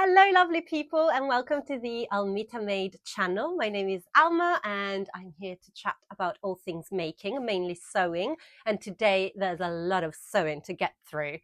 Hello lovely people and welcome to the Almita Made channel. My name is Alma and I'm here to chat about all things making, mainly sewing, and today there's a lot of sewing to get through.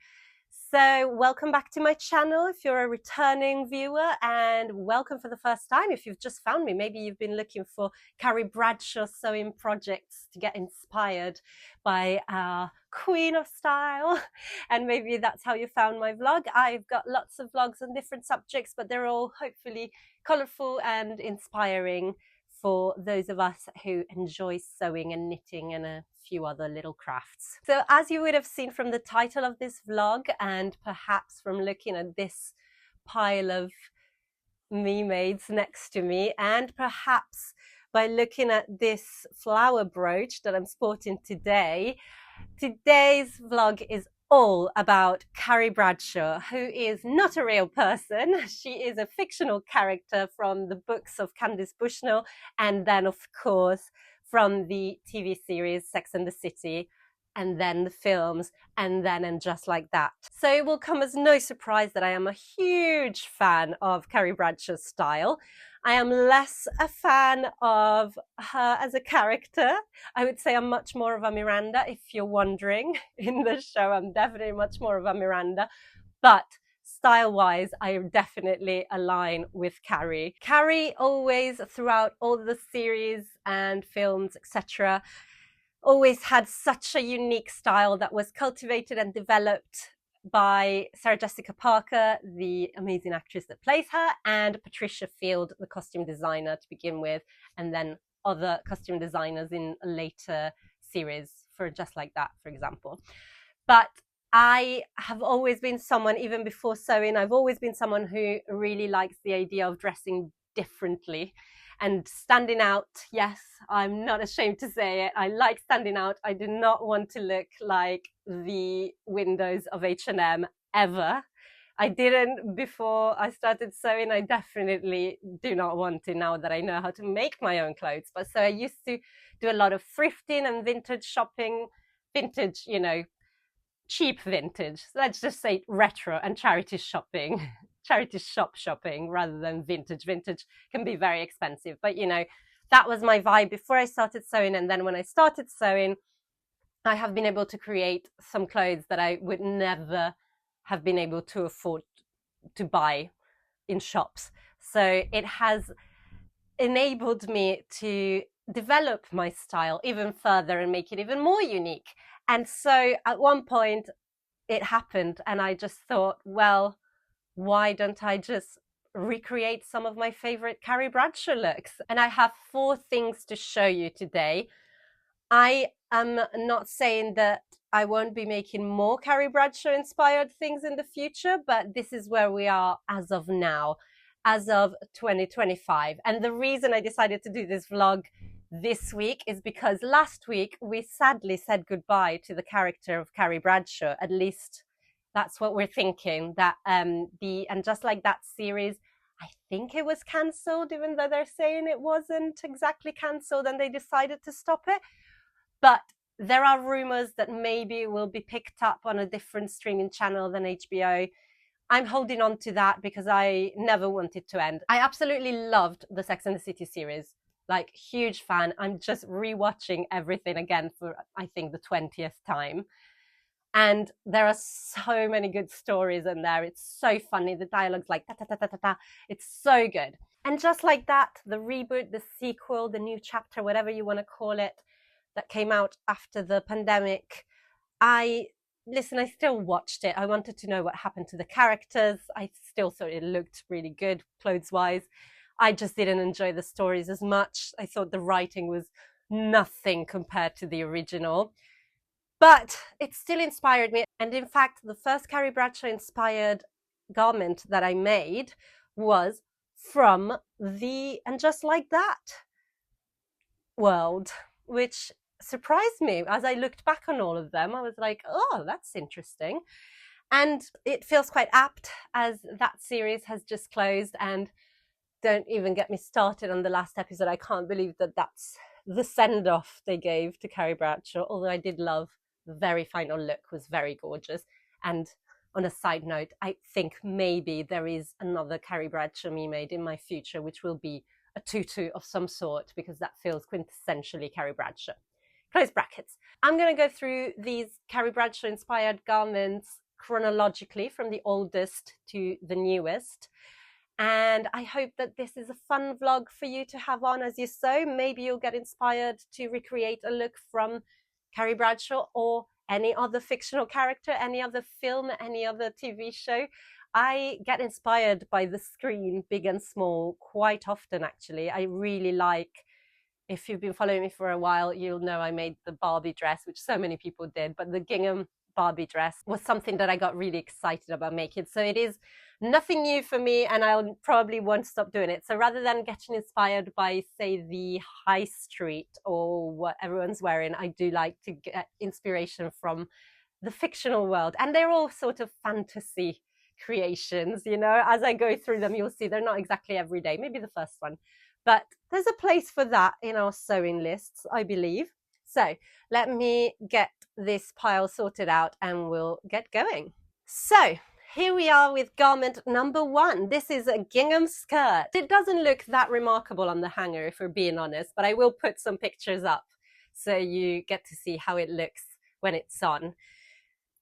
So welcome back to my channel if you're a returning viewer, and welcome for the first time if you've just found me. Maybe you've been looking for Carrie Bradshaw sewing projects to get inspired by our queen of style, and maybe that's how you found my vlog. I've got lots of vlogs on different subjects, but they're all hopefully colourful and inspiring for those of us who enjoy sewing and knitting and a few other little crafts. So as you would have seen from the title of this vlog, and perhaps from looking at this pile of me-mades next to me, and perhaps by looking at this flower brooch that I'm sporting today, today's vlog is all about Carrie Bradshaw, who is not a real person. She is a fictional character from the books of Candice Bushnell, and then of course from the TV series Sex and the City, and then the films, and then And Just Like That. So it will come as no surprise that I am a huge fan of Carrie Bradshaw's style. I am less a fan of her as a character. I would say I'm much more of a Miranda, if you're wondering. In the show, I'm definitely much more of a Miranda. But style-wise, I definitely align with Carrie. Carrie always, throughout all the series and films, etc., always had such a unique style that was cultivated and developed by Sarah Jessica Parker, the amazing actress that plays her, and Patricia Field, the costume designer to begin with, and then other costume designers in a later series for Just Like That, for example. But I have always been someone, even before sewing, I've always been someone who really likes the idea of dressing differently and standing out. Yes, I'm not ashamed to say it. I like standing out. I do not want to look like the windows of H&M ever. I didn't before I started sewing. I definitely do not want to now that I know how to make my own clothes. But so I used to do a lot of thrifting and vintage shopping, vintage, you know, cheap vintage. So let's just say retro and charity shopping. Charity shop shopping rather than vintage. Vintage can be very expensive, but you know, that was my vibe before I started sewing. And then when I started sewing, I have been able to create some clothes that I would never have been able to afford to buy in shops. So it has enabled me to develop my style even further and make it even more unique. And so at one point it happened and I just thought, well, why don't I just recreate some of my favorite Carrie Bradshaw looks? And I have 4 things to show you today. I am not saying that I won't be making more Carrie Bradshaw inspired things in the future, but this is where we are as of now, as of 2025. And the reason I decided to do this vlog this week is because last week we sadly said goodbye to the character of Carrie Bradshaw. At least that's what we're thinking, that the And Just Like That series, I think it was cancelled, even though they're saying it wasn't exactly cancelled and they decided to stop it. But there are rumors that maybe it will be picked up on a different streaming channel than HBO. I'm holding on to that because I never want it to end. I absolutely loved the Sex and the City series, like huge fan. I'm just rewatching everything again for, I think, the 20th time. And there are so many good stories in there. It's so funny. The dialogue's like, ta, ta, ta, ta, ta, ta. It's so good. And Just Like That, the reboot, the sequel, the new chapter, whatever you want to call it, that came out after the pandemic. I still watched it. I wanted to know what happened to the characters. I still thought it looked really good, clothes-wise. I just didn't enjoy the stories as much. I thought the writing was nothing compared to the original. But it still inspired me. And in fact, the first Carrie Bradshaw inspired garment that I made was from the And Just Like That world, which surprised me. As I looked back on all of them, I was like, oh, that's interesting. And it feels quite apt as that series has just closed. And don't even get me started on the last episode. I can't believe that that's the send-off they gave to Carrie Bradshaw, although I did love the very final look, was very gorgeous. And on a side note, I think maybe there is another Carrie Bradshaw me made in my future, which will be a tutu of some sort, because that feels quintessentially Carrie Bradshaw. Close brackets. I'm going to go through these Carrie Bradshaw inspired garments chronologically from the oldest to the newest. And I hope that this is a fun vlog for you to have on as you sew. Maybe you'll get inspired to recreate a look from Carrie Bradshaw or any other fictional character, any other film, any other TV show. I get inspired by the screen, big and small, quite often actually. I really like, if you've been following me for a while, you'll know I made the Barbie dress, which so many people did, but the gingham Barbie dress was something that I got really excited about making. So it is nothing new for me, and I'll probably won't stop doing it. So rather than getting inspired by, say, the high street or what everyone's wearing, I do like to get inspiration from the fictional world. And they're all sort of fantasy creations, you know. As I go through them, you'll see they're not exactly every day, maybe the first one. But there's a place for that in our sewing lists, I believe. So let me get this pile sorted out and we'll get going. So here we are with garment number 1. This is a gingham skirt. It doesn't look that remarkable on the hanger, if we're being honest, but I will put some pictures up so you get to see how it looks when it's on.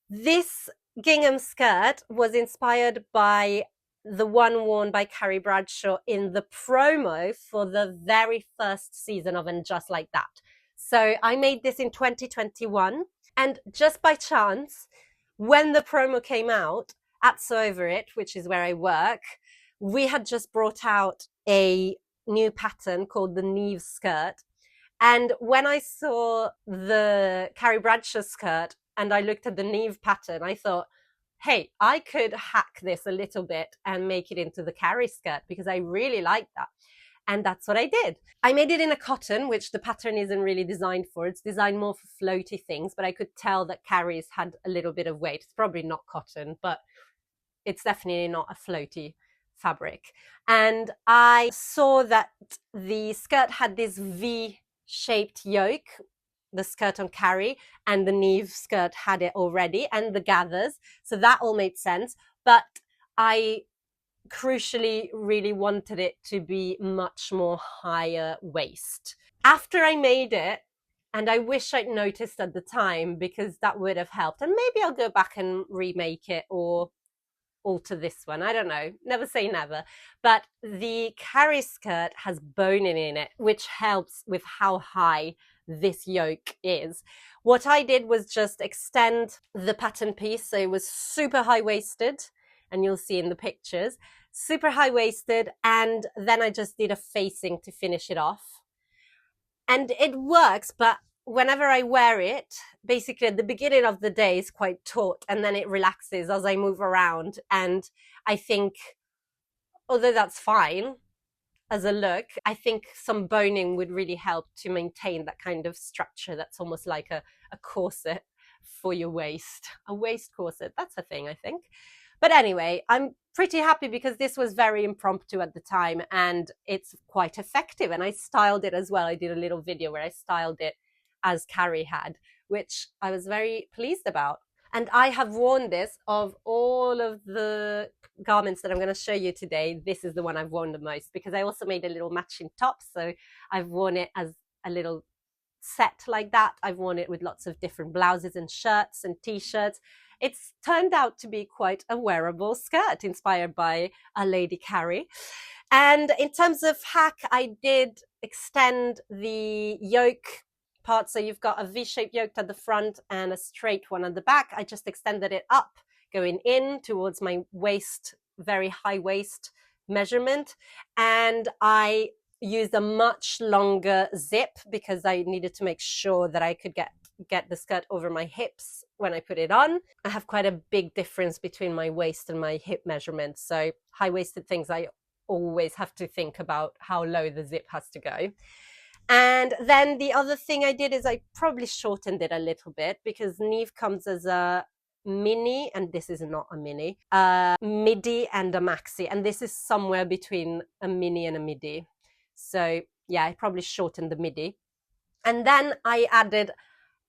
This gingham skirt was inspired by the one worn by Carrie Bradshaw in the promo for the very first season of And Just Like That. So I made this in 2021, and just by chance, when the promo came out at Sew Over It, which is where I work, we had just brought out a new pattern called the Neve skirt. And when I saw the Carrie Bradshaw skirt and I looked at the Neve pattern, I thought, hey, I could hack this a little bit and make it into the Carrie skirt, because I really like that. And that's what I did. I made it in a cotton, which the pattern isn't really designed for. It's designed more for floaty things, but I could tell that Carrie's had a little bit of weight. It's probably not cotton, but it's definitely not a floaty fabric. And I saw that the skirt had this V-shaped yoke, the skirt on Carrie, and the Neve skirt had it already, and the gathers. So that all made sense. But I crucially really wanted it to be much more higher waist. After I made it, and I wish I'd noticed at the time, because that would have helped, and maybe I'll go back and remake it or alter this one, I don't know, never say never, but the Carrie skirt has boning in it, which helps with how high this yoke is. What I did was just extend the pattern piece, so it was super high-waisted, and you'll see in the pictures, super high-waisted, and then I just did a facing to finish it off. And it works, but whenever I wear it, basically at the beginning of the day is quite taut, and then it relaxes as I move around. And I think, although that's fine as a look, I think some boning would really help to maintain that kind of structure that's almost like a corset for your waist. A waist corset, that's a thing, I think. But anyway, I'm pretty happy because this was very impromptu at the time, and it's quite effective. And I styled it as well. I did a little video where I styled it as Carrie had, which I was very pleased about. And I have worn this, of all of the garments that I'm going to show you today, this is the one I've worn the most, because I also made a little matching top. So I've worn it as a little set like that. I've worn it with lots of different blouses and shirts and t-shirts. It's turned out to be quite a wearable skirt inspired by a Lady Carrie. And in terms of hack, I did extend the yoke part. So you've got a V-shaped yoke at the front and a straight one at the back. I just extended it up, going in towards my waist, very high waist measurement. And I used a much longer zip because I needed to make sure that I could get the skirt over my hips when I put it on. I have quite a big difference between my waist and my hip measurements. So high-waisted things, I always have to think about how low the zip has to go. And then the other thing I did is I probably shortened it a little bit, because Neve comes as a mini, and this is not a mini, a midi and a maxi. And this is somewhere between a mini and a midi. So yeah, I probably shortened the midi. And then I added,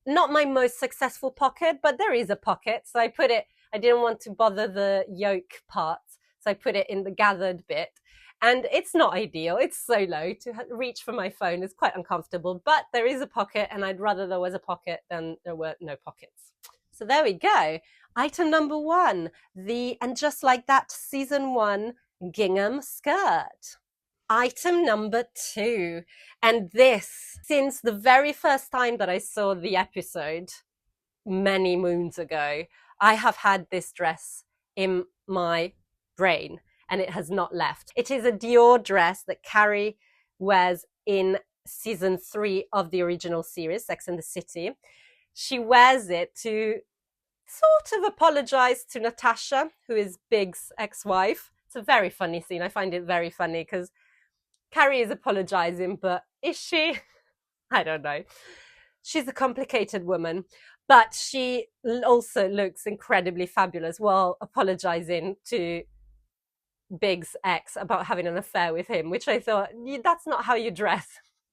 not my most successful pocket, but there is a pocket. So I put it I didn't want to bother the yoke part, so I put it in the gathered bit. And it's not ideal. It's so low to reach for my phone. It's quite uncomfortable, but there is a pocket, and I'd rather there was a pocket than there were no pockets. So there we go. Item number 1, and just like that, season 1 gingham skirt. Item number 2, and this, since the very first time that I saw the episode many moons ago, I have had this dress in my brain and it has not left. It is a Dior dress that Carrie wears in season 3 of the original series, Sex and the City. She wears it to sort of apologize to Natasha, who is Big's ex-wife. It's a very funny scene. I find it very funny because Carrie is apologizing, but is she? I don't know. She's a complicated woman, but she also looks incredibly fabulous while apologizing to Big's ex about having an affair with him, which I thought, that's not how you dress.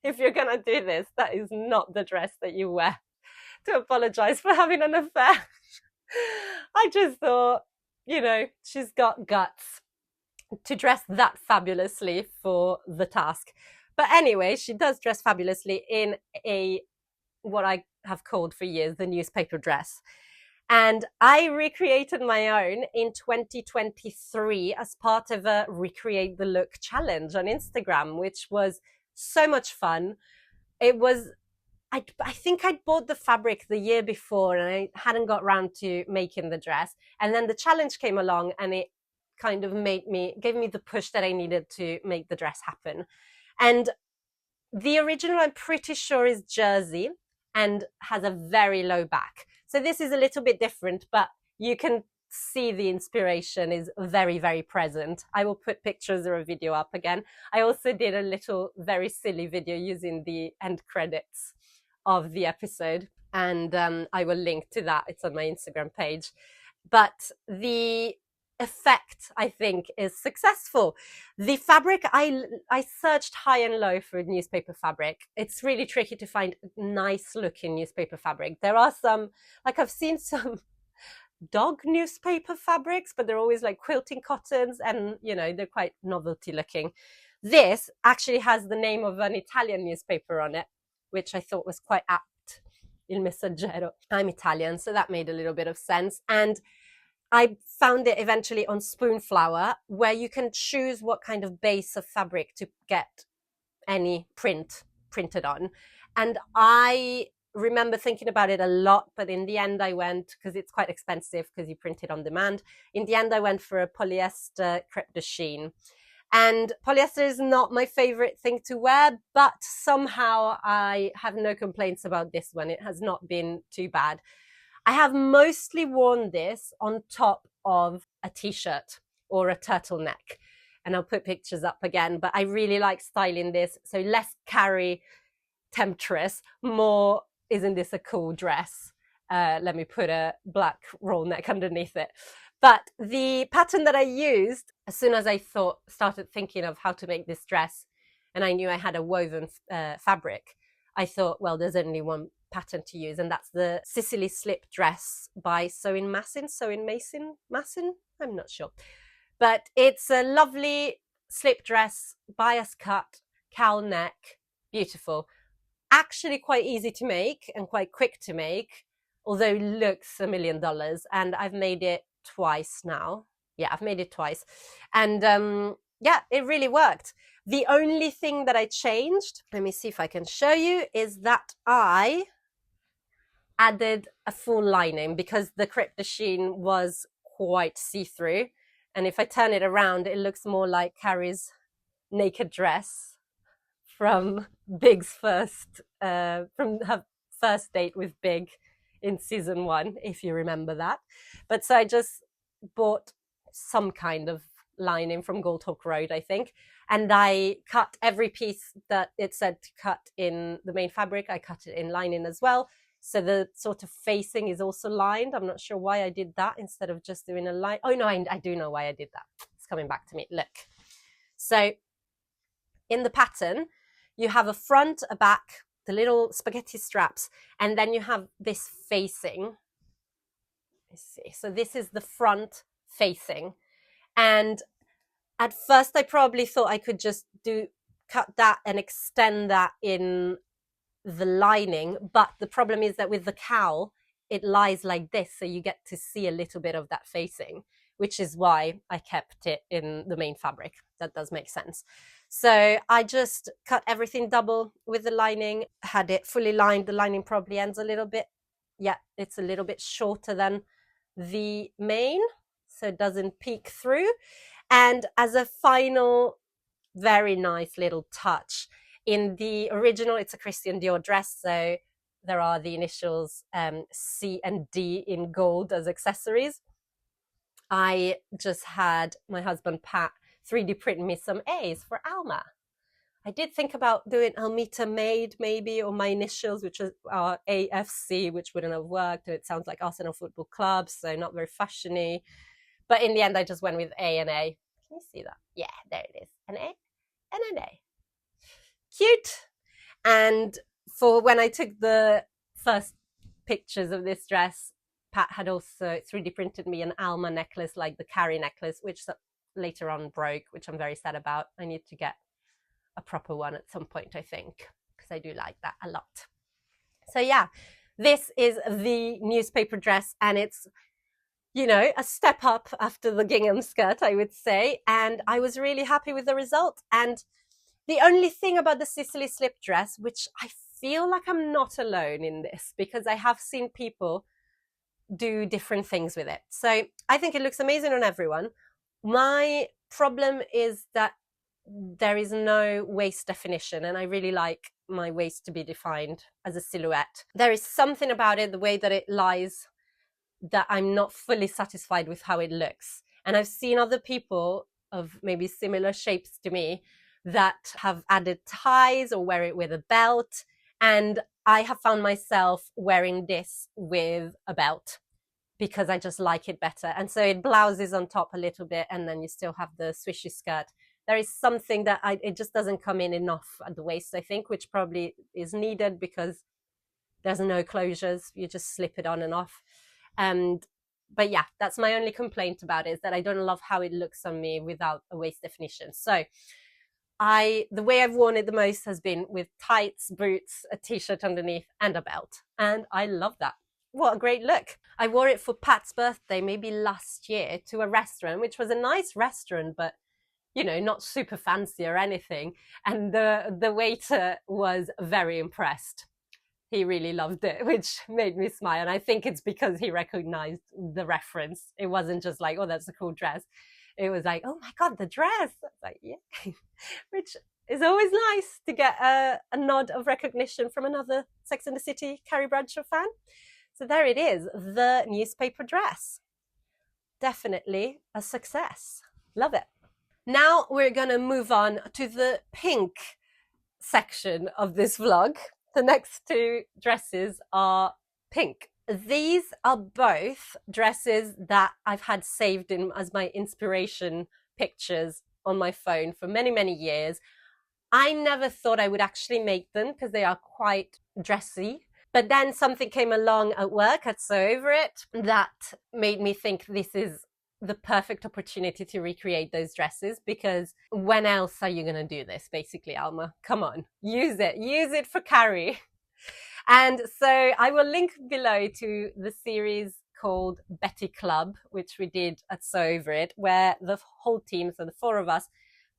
If you're going to do this, that is not the dress that you wear to apologize for having an affair. I just thought, she's got guts to dress that fabulously for the task. But anyway, she does dress fabulously in what I have called for years the newspaper dress. And I recreated my own in 2023 as part of a Recreate the Look challenge on Instagram, which was so much fun. It was, I think I'd bought the fabric the year before and I hadn't got around to making the dress. And then the challenge came along and it kind of gave me the push that I needed to make the dress happen. And the original, I'm pretty sure, is jersey and has a very low back. So this is a little bit different, but you can see the inspiration is very, very present. I will put pictures or a video up again. I also did a little very silly video using the end credits of the episode, and I will link to that. It's on my Instagram page. But the effect, I think, is successful. The fabric, I searched high and low for newspaper fabric. It's really tricky to find nice looking newspaper fabric. There are some, like I've seen some dog newspaper fabrics, but they're always like quilting cottons and, they're quite novelty looking. This actually has the name of an Italian newspaper on it, which I thought was quite apt. Il Messaggero. I'm Italian, so that made a little bit of sense. And I found it eventually on Spoonflower, where you can choose what kind of base of fabric to get any print printed on. And I remember thinking about it a lot, but in the end I went, because it's quite expensive because you print it on demand. In the end, I went for a polyester crêpe de chine. And polyester is not my favorite thing to wear, but somehow I have no complaints about this one. It has not been too bad. I have mostly worn this on top of a t-shirt or a turtleneck. And I'll put pictures up again, but I really like styling this. So less Carrie temptress, more, isn't this a cool dress? Let me put a black roll neck underneath it. But the pattern that I used, as soon as I started thinking of how to make this dress, and I knew I had a woven fabric, I thought, well, there's only one pattern to use, and that's the Sicily slip dress by Sewing Mason, I'm not sure. But it's a lovely slip dress, bias cut, cowl neck, beautiful. Actually quite easy to make and quite quick to make, although it looks $1 million. And I've made it twice now. Yeah, I've made it twice. And yeah, it really worked. The only thing that I changed, let me see if I can show you, is that I added a full lining because the crêpe de chine was quite see-through. And if I turn it around, it looks more like Carrie's naked dress from Big's from her first date with Big in season 1, if you remember that. But so I just bought some kind of lining from Goldhawk Road, I think. And I cut every piece that it said to cut in the main fabric. I cut it in lining as well. So the sort of facing is also lined. I'm not sure why I did that instead of just doing a line. Oh, no, I do know why I did that. It's coming back to me. Look. So in the pattern, you have a front, a back, the little spaghetti straps, and then you have this facing. me see. So this is the front facing. And at first I probably thought I could just cut that and extend that in the lining. But the problem is that with the cowl, it lies like this. So you get to see a little bit of that facing, which is why I kept it in the main fabric. That does make sense. So I just cut everything double with the lining, had it fully lined. The lining probably ends a little bit. Yeah, it's a little bit shorter than the main, so it doesn't peek through. And as a final very nice little touch, in the original, it's a Christian Dior dress, so there are the initials C and D in gold as accessories. I just had my husband Pat 3D print me some A's for Alma. I did think about doing Almita Made maybe, or my initials, which are AFC, which wouldn't have worked, and it sounds like Arsenal Football Club, so not very fashiony. But in the end, I just went with A and A. Can you see that? Yeah, there it is. An A and an A. Cute. And for when I took the first pictures of this dress, Pat had also 3D printed me an Alma necklace, like the Carrie necklace, which later on broke, which I'm very sad about. I need to get a proper one at some point, I think, because I do like that a lot. So yeah, this is the newspaper dress, and it's, you know, a step up after the gingham skirt, I would say. And I was really happy with the result. And the only thing about the Sicily slip dress, which I feel like I'm not alone in this, because I have seen people do different things with it. So I think it looks amazing on everyone. My problem is that there is no waist definition, and I really like my waist to be defined as a silhouette. There is something about it, the way that it lies, that I'm not fully satisfied with how it looks. And I've seen other people of maybe similar shapes to me that have added ties or wear it with a belt. And I have found myself wearing this with a belt because I just like it better. And so it blouses on top a little bit, and then you still have the swishy skirt. There is something that it just doesn't come in enough at the waist, I think, which probably is needed because there's no closures. You just slip it on and off. But yeah, that's my only complaint about it, is that I don't love how it looks on me without a waist definition. So the way I've worn it the most has been with tights, boots, a t-shirt underneath, and a belt. And I love that. What a great look. I wore it for Pat's birthday, maybe last year, to a restaurant, which was a nice restaurant, but you know, not super fancy or anything. And the waiter was very impressed. He really loved it, which made me smile. And I think it's because he recognized the reference. It wasn't just like, oh, that's a cool dress. It was like, oh my God, the dress. I was like, yeah, which is always nice to get a nod of recognition from another Sex and the City Carrie Bradshaw fan. So there it is, the newspaper dress. Definitely a success. Love it. Now we're going to move on to the pink section of this vlog. The next two dresses are pink. These are both dresses that I've had saved in as my inspiration pictures on my phone for many, many years. I never thought I would actually make them because they are quite dressy. But then something came along at work at So Over It that made me think this is the perfect opportunity to recreate those dresses, because when else are you going to do this, basically, Alma? Come on, use it for Carrie. And so I will link below to the series called Betty Club, which we did at So Over It, where the whole team, so the four of us,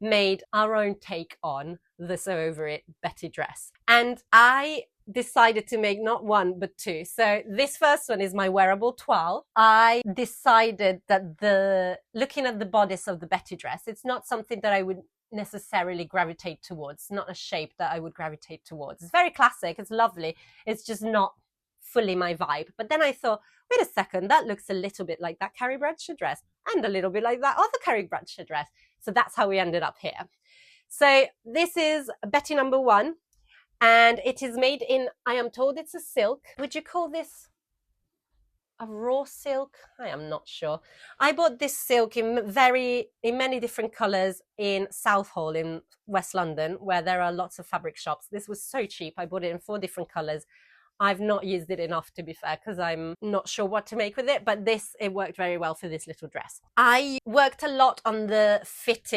made our own take on the So Over It Betty dress. And I decided to make not one but two. So this first one is my wearable toile. I decided that looking at the bodice of the Betty dress, it's not something that I would necessarily gravitate towards, not a shape that I would gravitate towards. It's very classic, it's lovely, it's just not fully my vibe. But then I thought, wait a second, that looks a little bit like that Carrie Bradshaw dress and a little bit like that other Carrie Bradshaw dress. So that's how we ended up here. So this is Betty number one. And it is made in, I am told it's a silk. Would you call this a raw silk? I am not sure. I bought this silk in many different colors in Southall in West London, where there are lots of fabric shops. This was so cheap. I bought it in 4 different colors. I've not used it enough, to be fair, because I'm not sure what to make with it, but it worked very well for this little dress. I worked a lot on the fit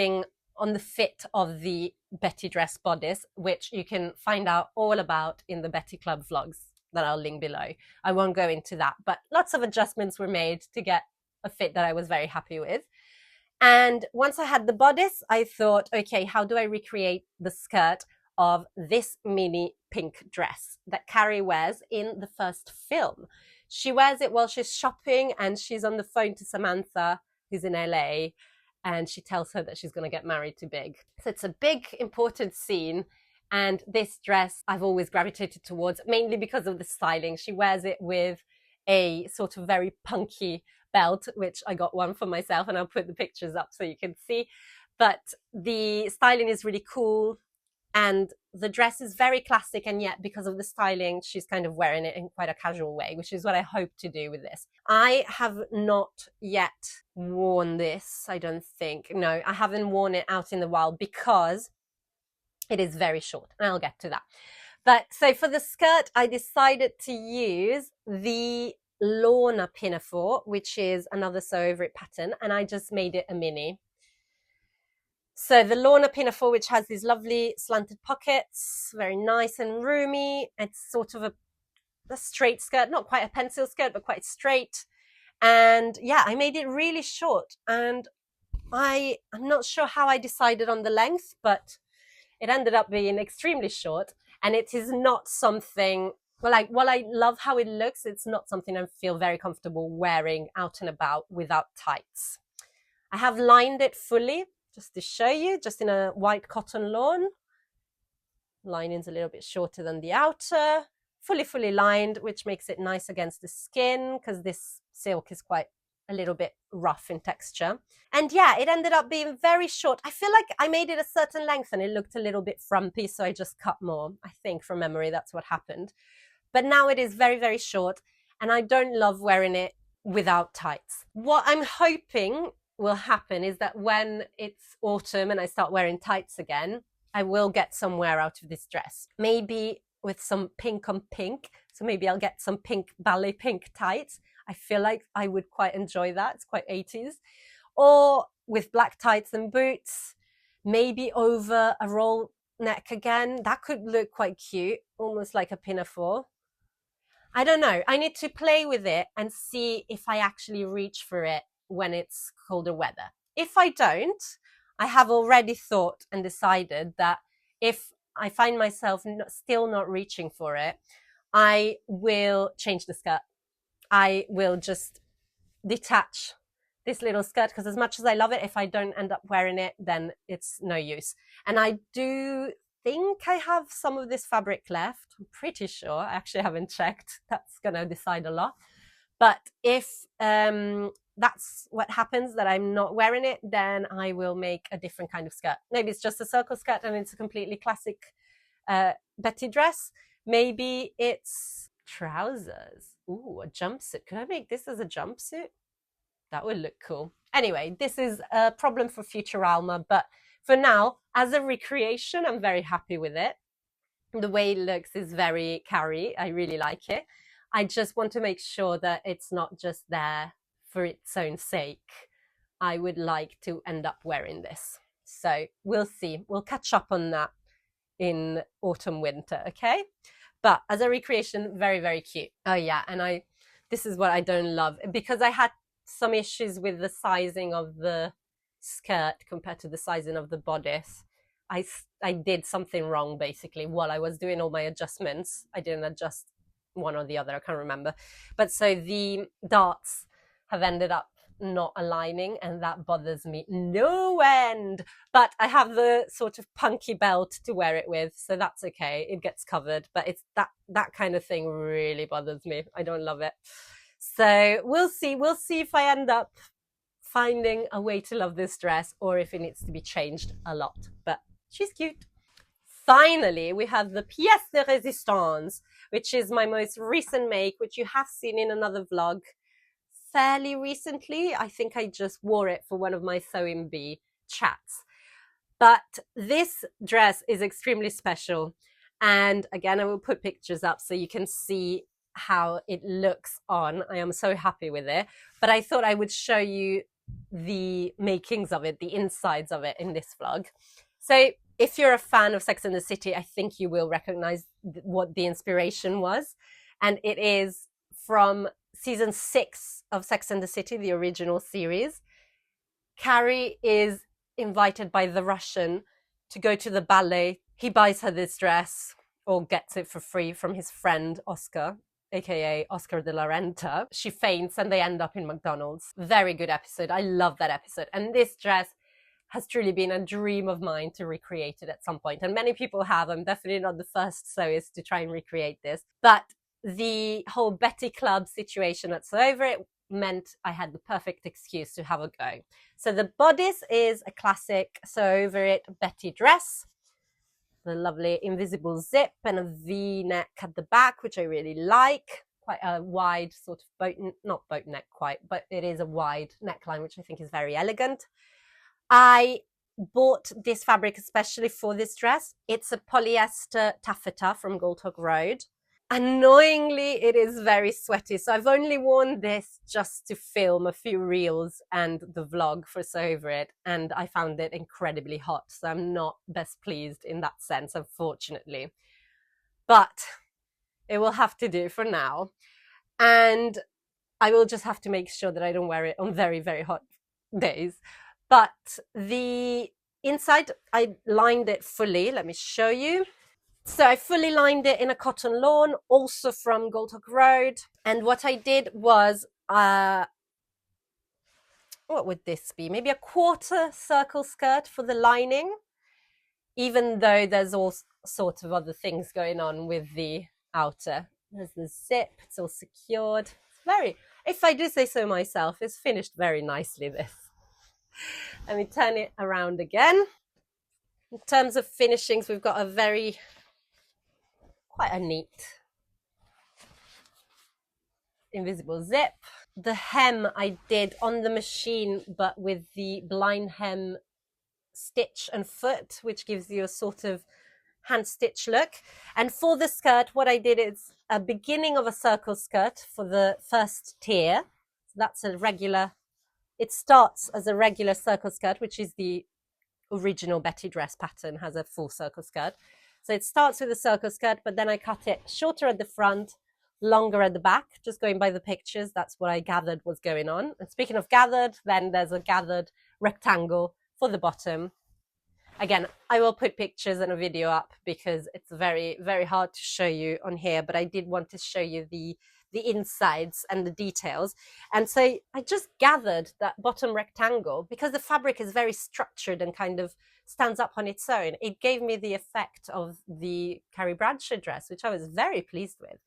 of the Betty dress bodice, which you can find out all about in the Betty Club vlogs that I'll link below. I won't go into that, but lots of adjustments were made to get a fit that I was very happy with. And once I had the bodice, I thought, okay, how do I recreate the skirt of this mini pink dress that Carrie wears in the first film? She wears it while she's shopping and she's on the phone to Samantha, who's in LA, and she tells her that she's going to get married to Big. So it's a big, important scene. And this dress I've always gravitated towards, mainly because of the styling. She wears it with a sort of very punky belt, which I got one for myself, and I'll put the pictures up so you can see. But the styling is really cool, and the dress is very classic, and yet because of the styling, she's kind of wearing it in quite a casual way, which is what I hope to do with this. I have not yet worn this, I don't think. No, I haven't worn it out in the wild because it is very short, and I'll get to that. But so for the skirt, I decided to use the Lorna pinafore, which is another Sew Over It pattern, and I just made it a mini. So the Lorna pinafore, which has these lovely slanted pockets, very nice and roomy. It's sort of a straight skirt, not quite a pencil skirt, but quite straight. And yeah, I made it really short, and I'm not sure how I decided on the length, but it ended up being extremely short, and it is not something, well, while I love how it looks, it's not something I feel very comfortable wearing out and about without tights. I have lined it fully, just to show you, just in a white cotton lawn. Lining's a little bit shorter than the outer, fully lined, which makes it nice against the skin, because this silk is quite a little bit rough in texture. And yeah, it ended up being very short. I feel like I made it a certain length and it looked a little bit frumpy, so I just cut more. I think from memory that's what happened. But now it is very short, and I don't love wearing it without tights. What I'm hoping will happen is that when it's autumn and I start wearing tights again, I will get some wear out of this dress. Maybe with some pink on pink. So maybe I'll get some pink, ballet pink tights. I feel like I would quite enjoy that. It's quite 80s. Or with black tights and boots, maybe over a roll neck again. That could look quite cute, almost like a pinafore. I don't know. I need to play with it and see if I actually reach for it when it's colder weather. If I don't, I have already thought and decided that if I find myself still not reaching for it, I will change the skirt. I will just detach this little skirt, because as much as I love it, if I don't end up wearing it, then it's no use. And I do think I have some of this fabric left. I'm pretty sure. I actually haven't checked. That's going to decide a lot. But if that's what happens, that I'm not wearing it, then I will make a different kind of skirt. Maybe it's just a circle skirt and it's a completely classic Betty dress. Maybe it's trousers. Ooh, a jumpsuit. Could I make this as a jumpsuit? That would look cool. Anyway, this is a problem for future Alma, but for now, as a recreation, I'm very happy with it. The way it looks is very Carrie. I really like it. I just want to make sure that it's not just there for its own sake. I would like to end up wearing this. So we'll see. We'll catch up on that in autumn, winter, okay? But as a recreation, very cute. Oh yeah, and this is what I don't love, because I had some issues with the sizing of the skirt compared to the sizing of the bodice. I did something wrong, basically, while I was doing all my adjustments. I didn't adjust one or the other, I can't remember. But so the darts have ended up not aligning, and that bothers me no end. But I have the sort of punky belt to wear it with, so that's okay. It gets covered, but it's that kind of thing really bothers me. I don't love it. So we'll see if I end up finding a way to love this dress, or if it needs to be changed a lot. But she's cute. Finally, we have the pièce de résistance, which is my most recent make, which you have seen in another vlog fairly recently. I think I just wore it for one of my Sewing Bee chats. But this dress is extremely special, And again, I will put pictures up so you can see how it looks on. I am so happy with it. But I thought I would show you the makings of it, the insides of it in this vlog. So if you're a fan of Sex and the City, I think you will recognize what the inspiration was. And it is from season 6 of Sex and the City, the original series. Carrie is invited by the Russian to go to the ballet. He buys her this dress, or gets it for free from his friend Oscar, aka Oscar de la Renta. She faints and they end up in McDonald's. Very good episode. I love that episode. And this dress has truly been a dream of mine to recreate it at some point. And many people have. I'm definitely not the first sewist to try and recreate this. But the whole Betty Club situation at Sew Over It meant I had the perfect excuse to have a go. So the bodice is a classic Sew Over It Betty dress. The lovely invisible zip and a V-neck at the back, which I really like. Quite a wide sort of boat, not boat neck quite, but it is a wide neckline, which I think is very elegant. I bought this fabric especially for this dress. It's a polyester taffeta from Goldhawk Road. Annoyingly, it is very sweaty. So I've only worn this just to film a few reels and the vlog for Sew Over It. And I found it incredibly hot. So I'm not best pleased in that sense, unfortunately. But it will have to do for now. And I will just have to make sure that I don't wear it on very, very hot days. But the inside, I lined it fully. Let me show you. So I fully lined it in a cotton lawn, also from Goldhawk Road. And what I did was, what would this be? Maybe a quarter circle skirt for the lining, even though there's all sorts of other things going on with the outer. There's the zip, it's all secured. It's very, if I do say so myself, it's finished very nicely, this. Let me turn it around again. In terms of finishings, we've got quite a neat invisible zip. The hem I did on the machine, but with the blind hem stitch and foot, which gives you a sort of hand stitch look. And for the skirt, what I did is a beginning of a circle skirt for the first tier. So that's a regular, it starts as a regular circle skirt, which is the original Betty dress pattern, has a full circle skirt. So it starts with a circle skirt, but then I cut it shorter at the front, longer at the back, just going by the pictures. That's what I gathered was going on. And speaking of gathered, then there's a gathered rectangle for the bottom. Again, I will put pictures and a video up because it's very, very hard to show you on here, but I did want to show you the insides and the details. And so I just gathered that bottom rectangle because the fabric is very structured and kind of stands up on its own. It gave me the effect of the Carrie Bradshaw dress, which I was very pleased with.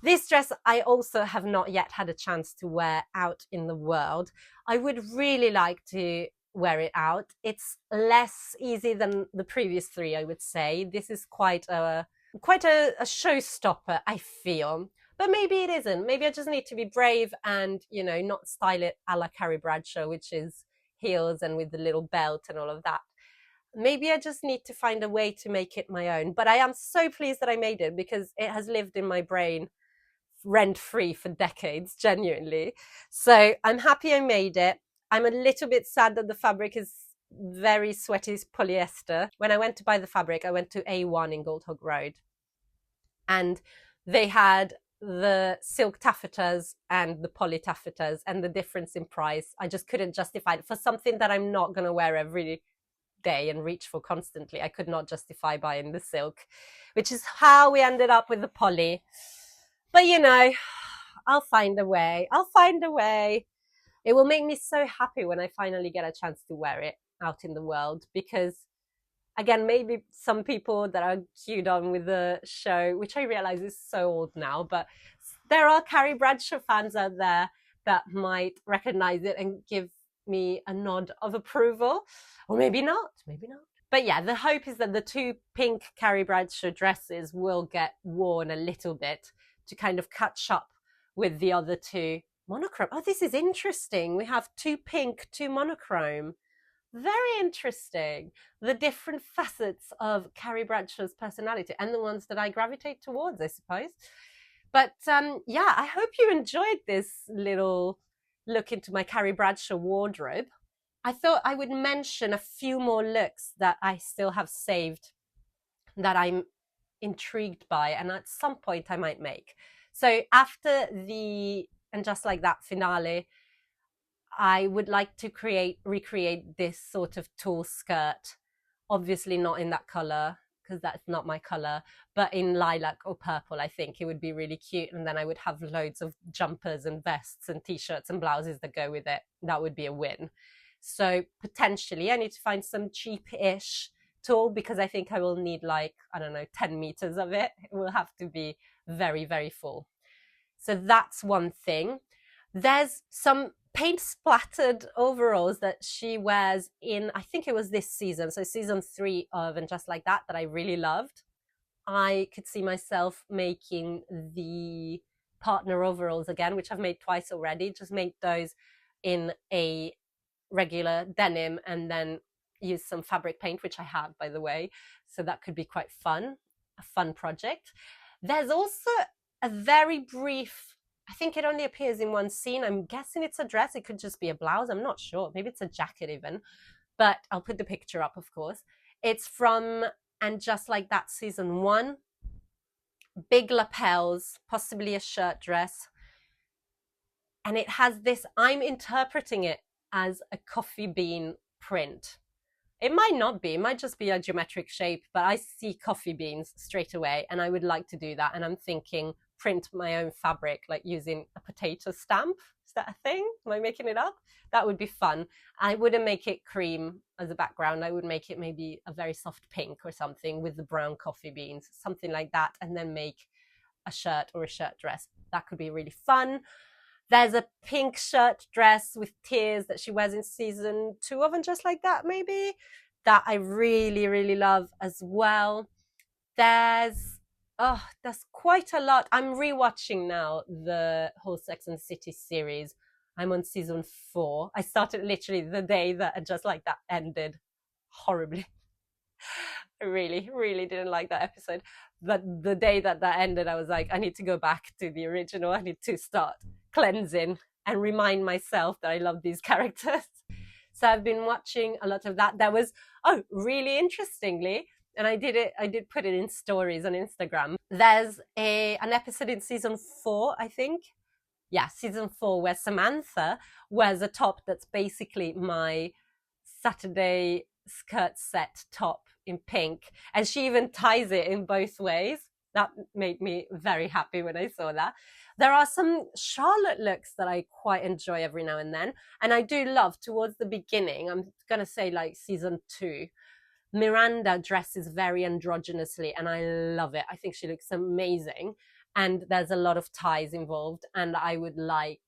This dress I also have not yet had a chance to wear out in the world. I would really like to wear it out. It's less easy than the previous three, I would say. This is quite a showstopper, I feel. But maybe it isn't. Maybe I just need to be brave and, you know, not style it a la Carrie Bradshaw, which is heels and with the little belt and all of that. Maybe I just need to find a way to make it my own. But I am so pleased that I made it because it has lived in my brain rent-free for decades, genuinely. So I'm happy I made it. I'm a little bit sad that the fabric is very sweaty polyester. When I went to buy the fabric, I went to A1 in Goldhawk Road. And they had the silk taffetas and the poly taffetas, and the difference in price, I just couldn't justify it. For something that I'm not going to wear every day and reach for constantly, I could not justify buying the silk, which is how we ended up with the poly. But you know, I'll find a way. I'll find a way. It will make me so happy when I finally get a chance to wear it out in the world, because again, maybe some people that are queued on with the show, which I realize is so old now, but there are Carrie Bradshaw fans out there that might recognize it and give me a nod of approval, or maybe not, maybe not. But yeah, the hope is that the two pink Carrie Bradshaw dresses will get worn a little bit to kind of catch up with the other two monochrome. Oh, this is interesting. We have two pink, two monochrome. Very interesting. The different facets of Carrie Bradshaw's personality and the ones that I gravitate towards, I suppose. But yeah, I hope you enjoyed this little look into my Carrie Bradshaw wardrobe. I thought I would mention a few more looks that I still have saved that I'm intrigued by, and at some point I might make. So after the And Just Like That finale, I would like to recreate this sort of tulle skirt. Obviously not in that color, because that's not my color, but in lilac or purple. I think it would be really cute. And then I would have loads of jumpers and vests and t-shirts and blouses that go with it. That would be a win. So potentially I need to find some cheap-ish tulle, because I think I will need, like, I don't know, 10 meters of it. It will have to be very, very full. So that's one thing. There's some paint splattered overalls that she wears in, I think it was this season, so season 3 of And Just Like That I really loved. I could see myself making the partner overalls again, which I've made twice already. Just make those in a regular denim and then use some fabric paint, which I have, by the way. So that could be quite fun, a fun project. There's also a very brief, I think it only appears in one scene. I'm guessing it's a dress. It could just be a blouse. I'm not sure. Maybe it's a jacket even. But I'll put the picture up, of course. It's from And Just Like That season 1. Big lapels, possibly a shirt dress. And it has this, I'm interpreting it as a coffee bean print. It might not be, it might just be a geometric shape, but I see coffee beans straight away, and I would like to do that. And I'm thinking print my own fabric, like using a potato stamp. Is that a thing? Am I making it up? That would be fun. I wouldn't make it cream as a background. I would make it maybe a very soft pink or something with the brown coffee beans, something like that, and then make a shirt or a shirt dress. That could be really fun. There's a pink shirt dress with tears that she wears in season 2 of And Just Like That, maybe, that I really, really love as well. There's quite a lot. I'm rewatching now the whole Sex and the City series. I'm on season 4. I started literally the day that And Just Like That ended. Horribly. I really, really didn't like that episode. But the day that ended, I was like, I need to go back to the original. I need to start cleansing and remind myself that I love these characters. So I've been watching a lot of that. That was, really interestingly, and I did put it in stories on Instagram. There's an episode in season 4, I think. Yeah, season 4, where Samantha wears a top that's basically my Saturday skirt set top in pink. And she even ties it in both ways. That made me very happy when I saw that. There are some Charlotte looks that I quite enjoy every now and then. And I do love, towards the beginning, I'm going to say like season 2, Miranda dresses very androgynously, and I love it. I think she looks amazing. And there's a lot of ties involved, and I would like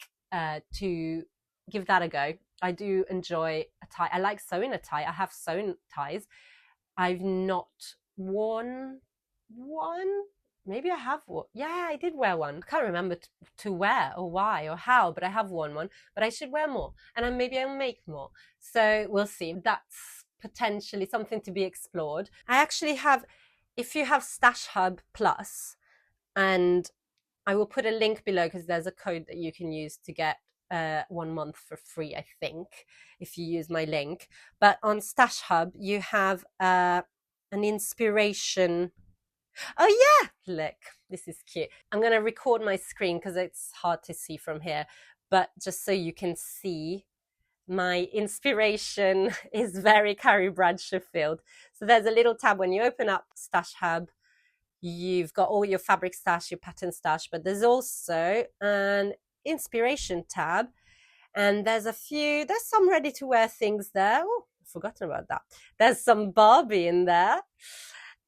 to give that a go. I do enjoy a tie. I like sewing a tie. I have sewn ties. I've not worn one. Maybe I have one. Yeah, I did wear one. I can't remember to wear or why or how, but I have worn one. But I should wear more, and maybe I'll make more. So we'll see. That's potentially something to be explored. I actually have, if you have Stash Hub Plus, and I will put a link below because there's a code that you can use to get 1 month for free, I think, if you use my link. But on Stash Hub, you have an inspiration. Oh yeah, look, this is cute. I'm going to record my screen because it's hard to see from here, but just so you can see, my inspiration is very Carrie Bradshaw filled. So there's a little tab when you open up Stash Hub. You've got all your fabric stash, your pattern stash, but there's also an inspiration tab, and there's some ready to wear things there. Oh, I've forgotten about that. There's some Barbie in there,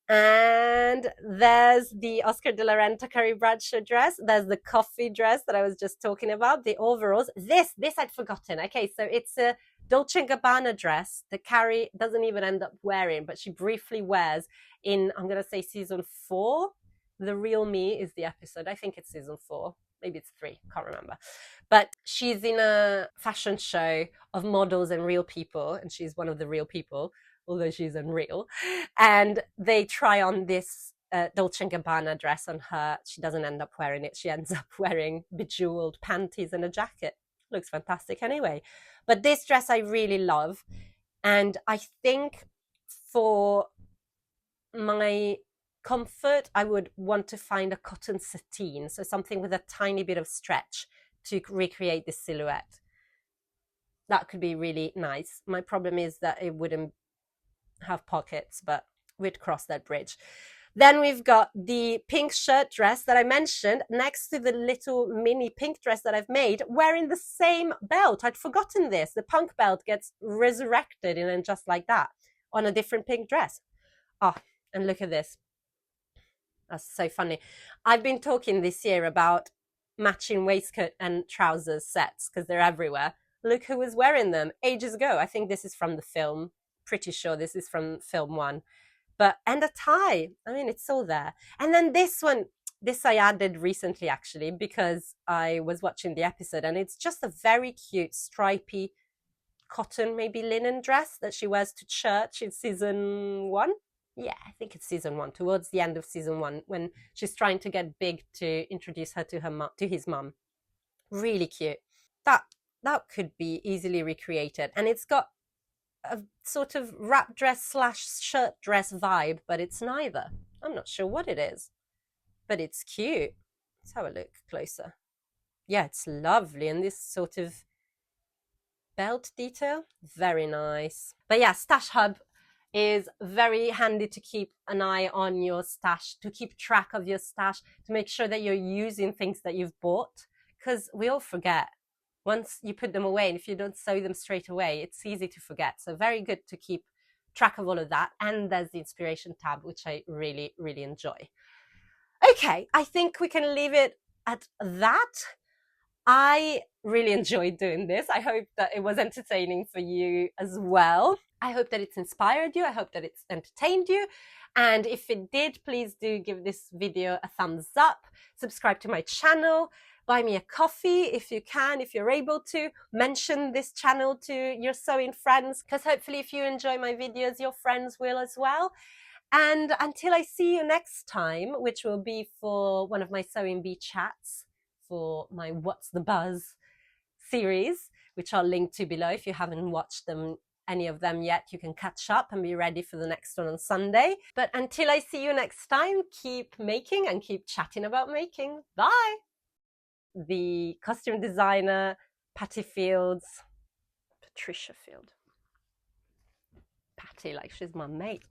and there's the Oscar de la Renta Carrie Bradshaw dress. There's the coffee dress that I was just talking about, the overalls. This I'd forgotten. Okay, so it's a Dolce & Gabbana dress that Carrie doesn't even end up wearing, but she briefly wears in, I'm going to say season 4. The Real Me is the episode. I think it's season 4. maybe it's 3, can't remember. But she's in a fashion show of models and real people, and she's one of the real people, although she's unreal. And they try on this Dolce & Gabbana dress on her. She doesn't end up wearing it. She ends up wearing bejeweled panties and a jacket. Looks fantastic anyway. But this dress I really love. And I think for my comfort, I would want to find a cotton sateen, so something with a tiny bit of stretch to recreate this silhouette. That could be really nice. My problem is that it wouldn't have pockets, but we'd cross that bridge. Then we've got the pink shirt dress that I mentioned next to the little mini pink dress that I've made, wearing the same belt. I'd forgotten this. The punk belt gets resurrected and then just like that on a different pink dress. Oh, and look at this. That's so funny. I've been talking this year about matching waistcoat and trousers sets because they're everywhere. Look who was wearing them ages ago. I think this is from the film. Pretty sure this is from film 1. And a tie. I mean, it's all there. And then this one, this I added recently actually because I was watching the episode, and it's just a very cute stripy cotton, maybe linen dress that she wears to church in season 1. Yeah, I think it's season 1, towards the end of season 1, when she's trying to get big to introduce her to his mum. Really cute. That could be easily recreated, and it's got a sort of wrap dress / shirt dress vibe, but it's neither. I'm not sure what it is, but it's cute. Let's have a look closer. Yeah, it's lovely, and this sort of belt detail, very nice. But yeah, Stash Hub is very handy to keep an eye on your stash, to keep track of your stash, to make sure that you're using things that you've bought, because we all forget. Once you put them away, and if you don't sew them straight away, it's easy to forget. So very good to keep track of all of that. And there's the inspiration tab, which I really, really enjoy. Okay, I think we can leave it at that. I really enjoyed doing this. I hope that it was entertaining for you as well. I hope that it's inspired you. I hope that it's entertained you. And if it did, please do give this video a thumbs up. Subscribe to my channel. Buy me a coffee if you can, if you're able to. Mention this channel to your sewing friends, because hopefully if you enjoy my videos, your friends will as well. And until I see you next time, which will be for one of my Sewing Bee chats for my What's the Buzz series, which I'll link to below. If you haven't watched any of them yet, you can catch up and be ready for the next one on Sunday. But until I see you next time, keep making and keep chatting about making. Bye! The costume designer, Patricia Field. Patty, like she's my mate.